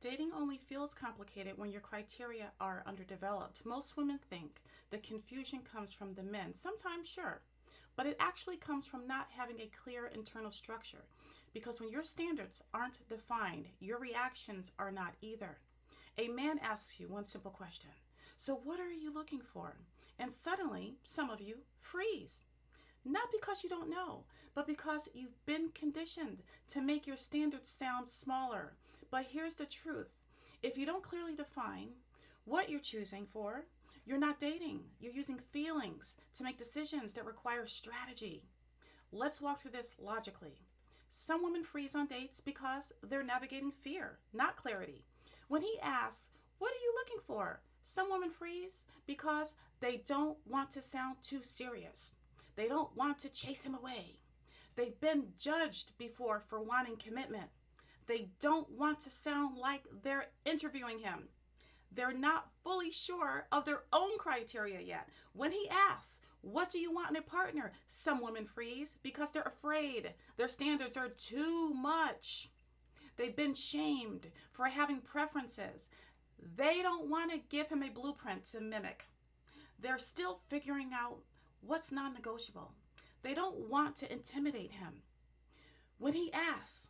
Dating only feels complicated when your criteria are underdeveloped. Most women think the confusion comes from the men. Sometimes, sure, but it actually comes from not having a clear internal structure. Because when your standards aren't defined, your reactions are not either. A man asks you one simple question: so, what are you looking for? And suddenly, some of you freeze. Not because you don't know, but because you've been conditioned to make your standards sound smaller. But here's the truth: if you don't clearly define what you're choosing for, you're not dating. You're using feelings to make decisions that require strategy. Let's walk through this logically. Some women freeze on dates because they're navigating fear, not clarity. When he asks, "What are you looking for?" some women freeze because they don't want to sound too serious. They don't want to chase him away. They've been judged before for wanting commitment. They don't want to sound like they're interviewing him. They're not fully sure of their own criteria yet. When he asks, "What do you want in a partner?" some women freeze because they're afraid their standards are too much. They've been shamed for having preferences. They don't want to give him a blueprint to mimic. They're still figuring out what's non negotiable. They don't want to intimidate him. When he asks,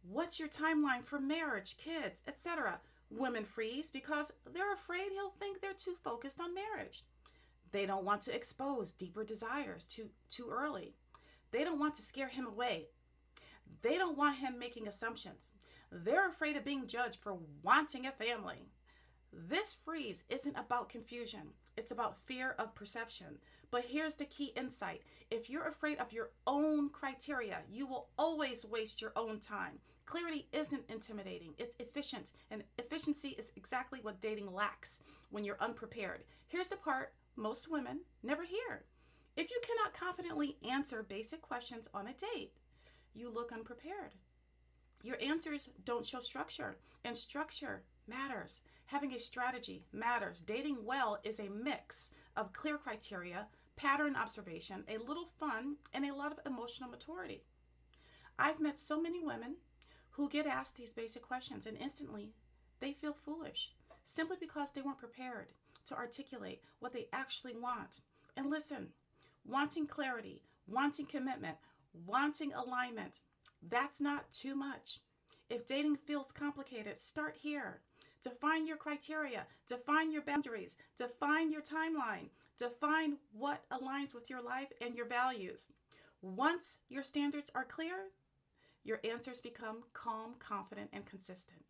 "What's your timeline for marriage, kids, etc.?" women freeze because they're afraid he'll think they're too focused on marriage. They don't want to expose deeper desires too early. They don't want to scare him away. They don't want him making assumptions. They're afraid of being judged for wanting a family. This freeze isn't about confusion. It's about fear of perception. But here's the key insight: if you're afraid of your own criteria, you will always waste your own time. Clarity isn't intimidating, it's efficient. And efficiency is exactly what dating lacks when you're unprepared. Here's the part most women never hear: if you cannot confidently answer basic questions on a date, you look unprepared. Your answers don't show structure, and structure matters. Having a strategy matters. Dating well is a mix of clear criteria, pattern observation, a little fun, and a lot of emotional maturity. I've met so many women who get asked these basic questions and instantly they feel foolish simply because they weren't prepared to articulate what they actually want. And listen, wanting clarity, wanting commitment, wanting alignment, that's not too much. If dating feels complicated, start here. Define your criteria, define your boundaries, define your timeline, define what aligns with your life and your values. Once your standards are clear, your answers become calm, confident, and consistent.